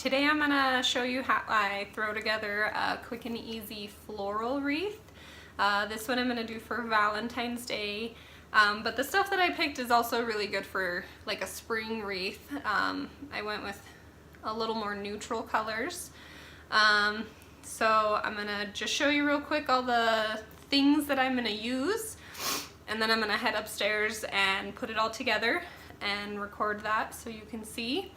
Today I'm gonna show you how I throw together a quick and easy floral wreath. This one I'm gonna do for Valentine's Day, but the stuff that I picked is also really good for like a spring wreath. I went with a little more neutral colors. So I'm gonna just show you real quick all the things that I'm gonna use, and then I'm gonna head upstairs and put it all together and record that so you can see.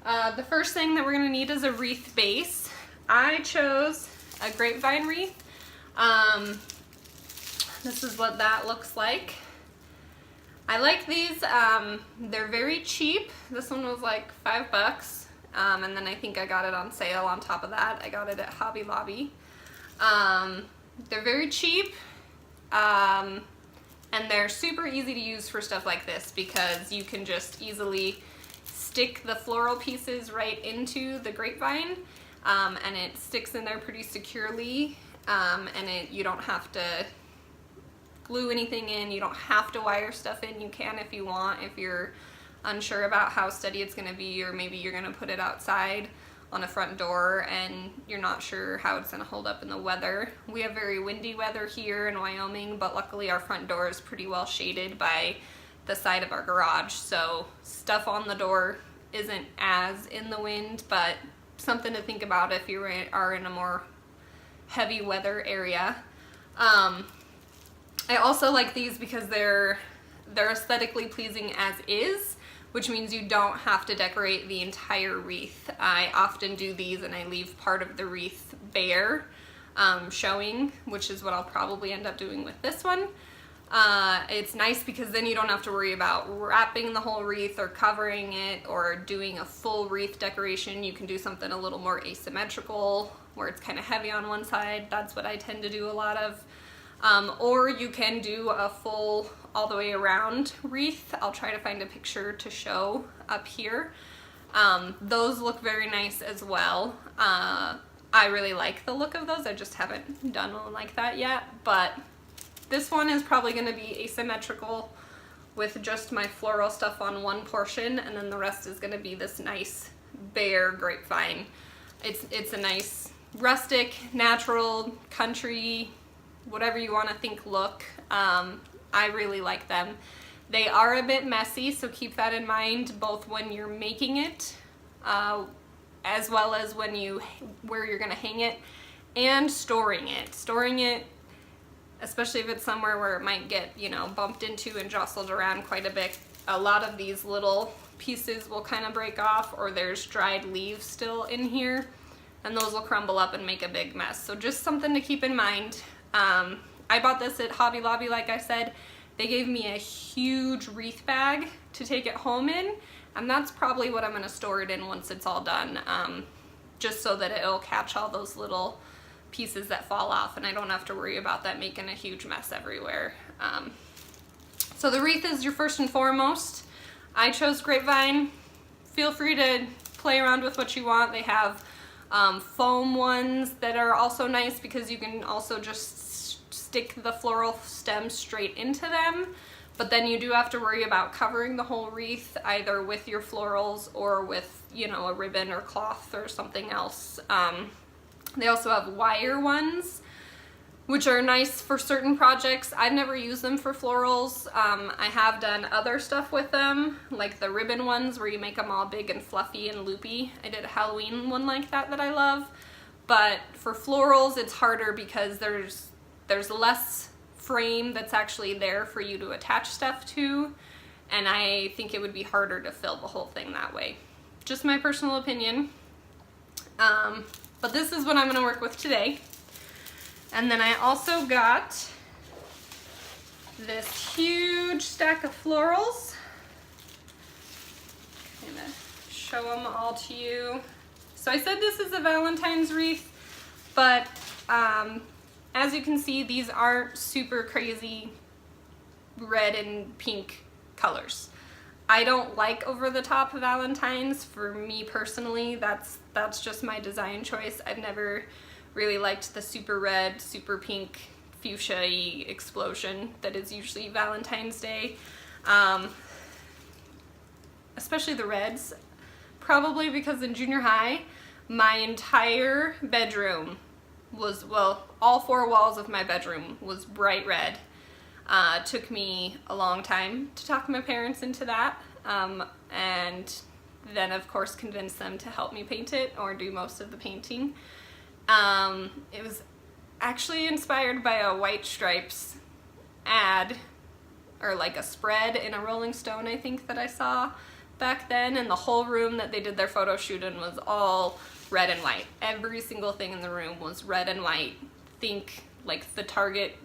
The first thing that we're going to need is a wreath base. I chose a grapevine wreath. This is what that looks like. I like these. They're very cheap. This one was like $5, and then I think I got it on sale on top of that. I got it at Hobby Lobby. They're very cheap, and they're super easy to use for stuff like this because you can just easily stick the floral pieces right into the grapevine, and it sticks in there pretty securely, and you don't have to glue anything in, you don't have to wire stuff in. You can if you want, if you're unsure about how steady it's going to be, or maybe you're going to put it outside on a front door and you're not sure how it's going to hold up in the weather. We have very windy weather here in Wyoming, but luckily our front door is pretty well shaded by the side of our garage, so stuff on the door isn't as in the wind, but something to think about if you are in a more heavy weather area. I also like these because they're aesthetically pleasing as is, which means you don't have to decorate the entire wreath. I often do these and I leave part of the wreath bare, showing, which is what I'll probably end up doing with this one. It's nice because then you don't have to worry about wrapping the whole wreath or covering it or doing a full wreath decoration. You can do something a little more asymmetrical where it's kind of heavy on one side. That's what I tend to do a lot of. Or you can do a full all the way around wreath. I'll try to find a picture to show up here. Those look very nice as well. I really like the look of those. I just haven't done one like that yet, but this one is probably going to be asymmetrical with just my floral stuff on one portion, and then the rest is going to be this nice bare grapevine. It's a nice rustic, natural, country, whatever you want to think look. I really like them. They are a bit messy, so keep that in mind both when you're making it, as well as where you're going to hang it, and storing it. Storing it, especially if it's somewhere where it might get, bumped into and jostled around quite a bit. A lot of these little pieces will kind of break off, or there's dried leaves still in here, and those will crumble up and make a big mess. So just something to keep in mind. I bought this at Hobby Lobby, like I said. They gave me a huge wreath bag to take it home in, and that's probably what I'm going to store it in once it's all done, just so that it'll catch all those little pieces that fall off and I don't have to worry about that making a huge mess everywhere. So the wreath is your first and foremost. I chose grapevine. Feel free to play around with what you want. They have foam ones that are also nice because you can also just stick the floral stems straight into them, but then you do have to worry about covering the whole wreath either with your florals or with, a ribbon or cloth or something else. They also have wire ones, which are nice for certain projects. I've never used them for florals. I have done other stuff with them, like the ribbon ones where you make them all big and fluffy and loopy. I did a Halloween one like that I love. But for florals, it's harder because there's less frame that's actually there for you to attach stuff to, and I think it would be harder to fill the whole thing that way. Just my personal opinion. But this is what I'm going to work with today. And then I also got this huge stack of florals. I'm going to show them all to you. So I said this is a Valentine's wreath, but as you can see, these aren't super crazy red and pink colors. I don't like over-the-top Valentines. For me personally, that's just my design choice. I've never really liked the super red, super pink, fuchsia-y explosion that is usually Valentine's Day. Especially the reds, probably because in junior high My entire bedroom was, well, all 4 walls of my bedroom was bright red. Took me a long time to talk my parents into that, and then of course convince them to help me paint it or do most of the painting. It was actually inspired by a White Stripes ad, or like a spread in a Rolling Stone, I think, that I saw back then, and the whole room that they did their photo shoot in was all red and white. Every single thing in the room was red and white. Think like the Target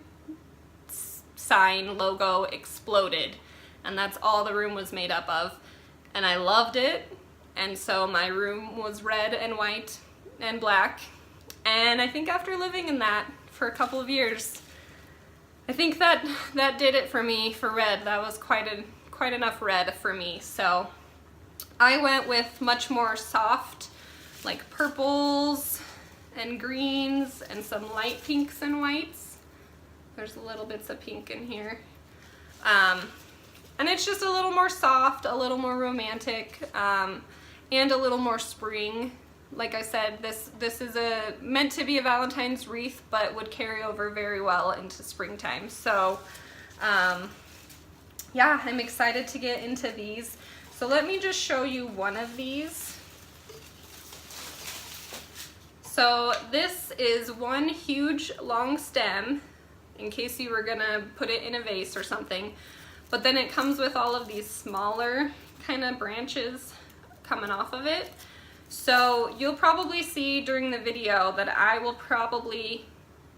sign logo exploded, and that's all the room was made up of, and I loved it. And so my room was red and white and black, and I think after living in that for a couple of years, I think that did it for me for red. That was quite enough red for me. So I went with much more soft, like purples and greens and some light pinks and whites. There's little bits of pink in here. And it's just a little more soft, a little more romantic, and a little more spring. Like I said, this is meant to be a Valentine's wreath, but would carry over very well into springtime. So yeah, I'm excited to get into these. So let me just show you one of these. So this is one huge long stem, in case you were gonna put it in a vase or something, but then it comes with all of these smaller kind of branches coming off of it. So you'll probably see during the video that I will probably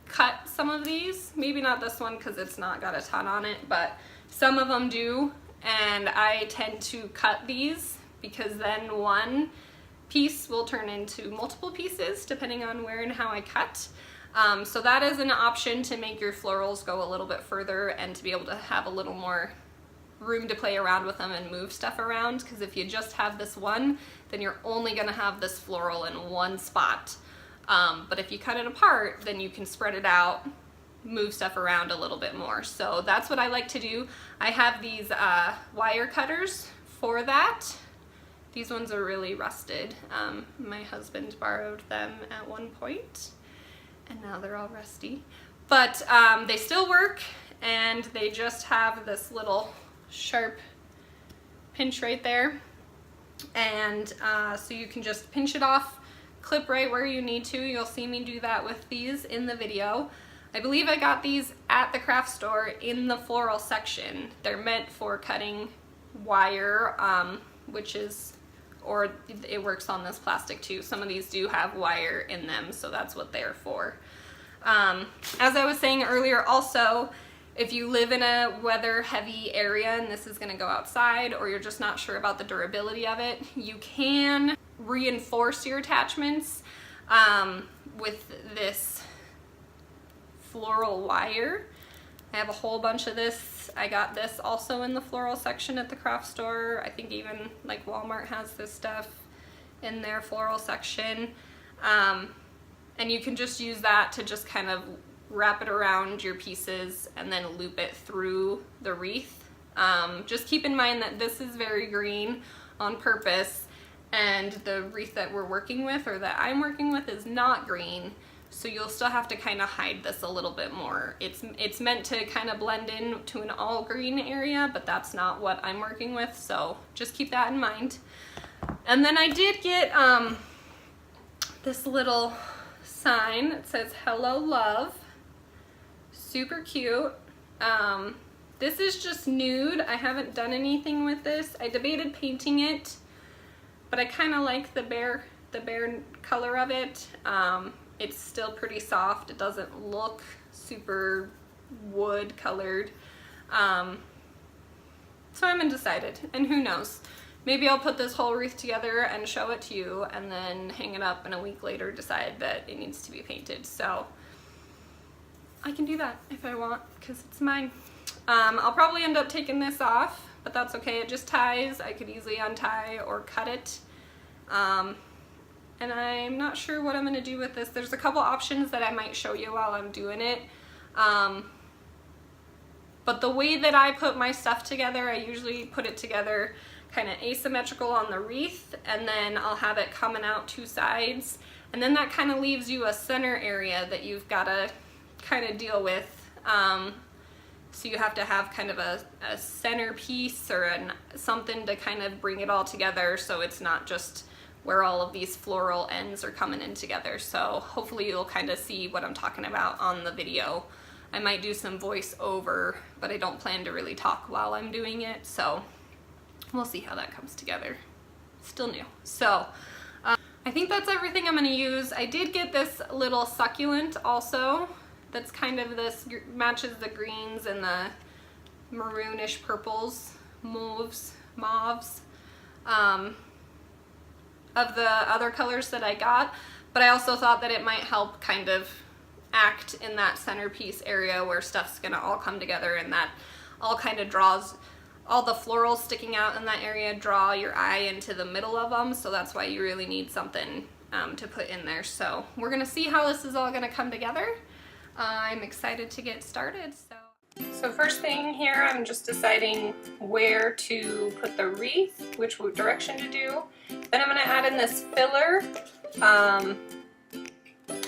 cut some of these. Maybe not this one because it's not got a ton on it, but some of them do, and I tend to cut these because then one piece will turn into multiple pieces depending on where and how I cut. So that is an option to make your florals go a little bit further and to be able to have a little more room to play around with them and move stuff around, because if you just have this one, then you're only going to have this floral in one spot. But if you cut it apart, then you can spread it out, move stuff around a little bit more. So that's what I like to do. I have these wire cutters for that. These ones are really rusted. My husband borrowed them at one point, and now they're all rusty. But they still work, and they just have this little sharp pinch right there. And so you can just pinch it off, clip right where you need to. You'll see me do that with these in the video. I believe I got these at the craft store in the floral section. They're meant for cutting wire, which is, or it works on this plastic too. Some of these do have wire in them, so that's what they're for. As I was saying earlier also, if you live in a weather heavy area and this is going to go outside, or you're just not sure about the durability of it, you can reinforce your attachments with this floral wire. I have a whole bunch of this. I got this also in the floral section at the craft store. I think even like Walmart has this stuff in their floral section. And you can just use that to just kind of wrap it around your pieces and then loop it through the wreath. Just keep in mind that this is very green on purpose, and the wreath that we're working with, or that I'm working with, is not green. So you'll still have to kind of hide this a little bit more. It's meant to kind of blend in to an all green area, but that's not what I'm working with, so just keep that in mind. And then I did get this little sign that says "Hello Love." Super cute. This is just nude. I haven't done anything with this. I debated painting it, but I kind of like the bare color of it. It's still pretty soft. It doesn't look super wood colored. So I'm undecided, and who knows? Maybe I'll put this whole wreath together and show it to you, and then hang it up and a week later decide that it needs to be painted. So I can do that if I want, because it's mine. I'll probably end up taking this off, but that's okay. It just ties. I could easily untie or cut it. And I'm not sure what I'm going to do with this. There's a couple options that I might show you while I'm doing it. But the way that I put my stuff together, I usually put it together kind of asymmetrical on the wreath, and then I'll have it coming out two sides, and then that kind of leaves you a center area that you've got to kind of deal with. So you have to have kind of a centerpiece or something to kind of bring it all together, so it's not just where all of these floral ends are coming in together. So hopefully you'll kind of see what I'm talking about on the video. I might do some voice over, but I don't plan to really talk while I'm doing it, so we'll see how that comes together. Still new. So I think that's everything I'm going to use. I did get this little succulent also that's kind of this, matches the greens and the maroonish purples, mauves of the other colors that I got, but I also thought that it might help kind of act in that centerpiece area where stuff's gonna all come together, and that all kind of draws, all the florals sticking out in that area draw your eye into the middle of them, so that's why you really need something to put in there. So we're gonna see how this is all gonna come together. I'm excited to get started. So first thing here, I'm just deciding where to put the wreath, which direction to do. Then I'm going to add in this filler.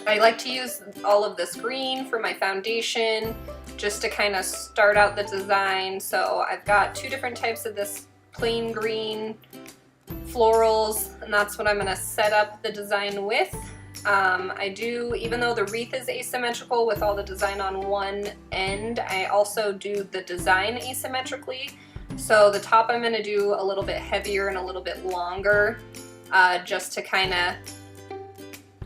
I like to use all of this green for my foundation just to kind of start out the design. So I've got two different types of this plain green florals, and that's what I'm going to set up the design with. I do, even though the wreath is asymmetrical with all the design on one end, I also do the design asymmetrically. So the top I'm going to do a little bit heavier and a little bit longer, just to kind of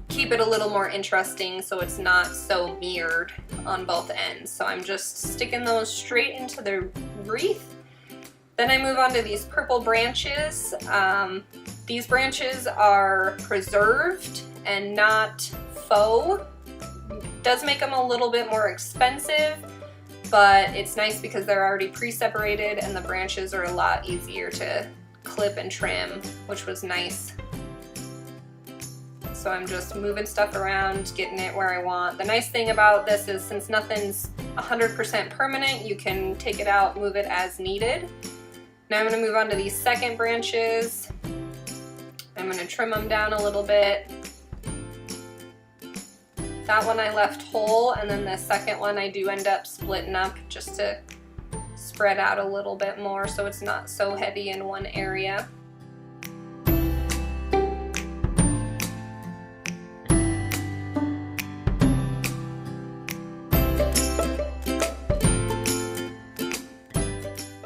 keep it a little more interesting so it's not so mirrored on both ends. So I'm just sticking those straight into the wreath. Then I move on to these purple branches. These branches are preserved and not faux. Does make them a little bit more expensive, but it's nice because they're already pre-separated and the branches are a lot easier to clip and trim, which was nice. So I'm just moving stuff around, getting it where I want. The nice thing about this is since nothing's 100% permanent, you can take it out, move it as needed. Now I'm going to move on to these second branches. I'm going to trim them down a little bit. That one I left whole, and then the second one I do end up splitting up just to spread out a little bit more so it's not so heavy in one area.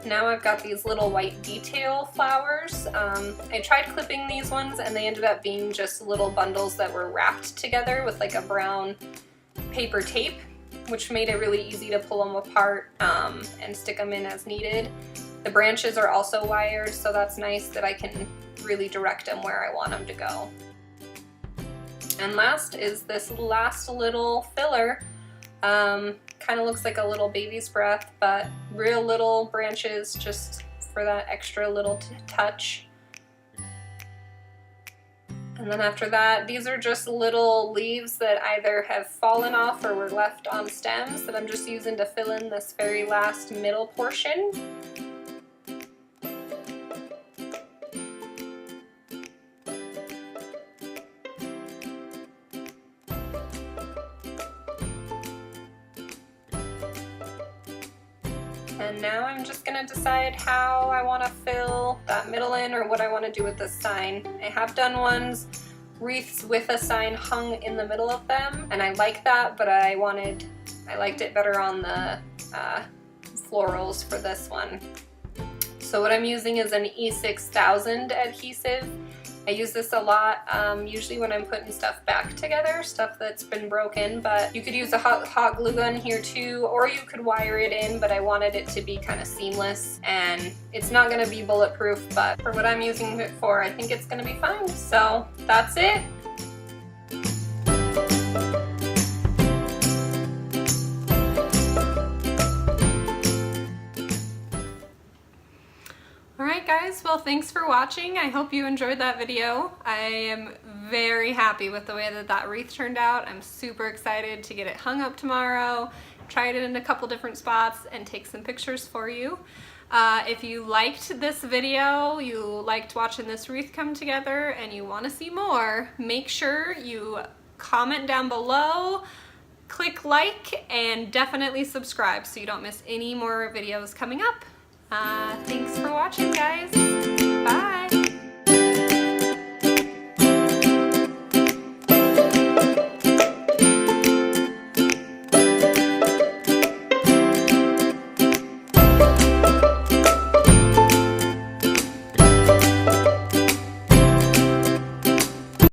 Now I've got these little white detail flowers. I tried clipping these ones and they ended up being just little bundles that were wrapped together with like a brown paper tape, which made it really easy to pull them apart and stick them in as needed. The branches are also wired, so that's nice that I can really direct them where I want them to go. And last is this last little filler. Kind of looks like a little baby's breath, but real little branches just for that extra little touch. And then after that, these are just little leaves that either have fallen off or were left on stems that I'm just using to fill in this very last middle portion. And now I'm just gonna decide how I want to fill that middle in or what I want to do with this sign. I have done ones, wreaths with a sign hung in the middle of them, and I like that, but I liked it better on the florals for this one. So what I'm using is an E6000 adhesive. I use this a lot, usually when I'm putting stuff back together, stuff that's been broken, but you could use a hot glue gun here too, or you could wire it in, but I wanted it to be kind of seamless, and it's not going to be bulletproof, but for what I'm using it for, I think it's going to be fine. So that's it. Alright guys, well thanks for watching. I hope you enjoyed that video. I am very happy with the way that wreath turned out. I'm super excited to get it hung up tomorrow, try it in a couple different spots, and take some pictures for you. If you liked this video, you liked watching this wreath come together, and you want to see more, make sure you comment down below, click like, and definitely subscribe so you don't miss any more videos coming up. Thanks for watching, guys.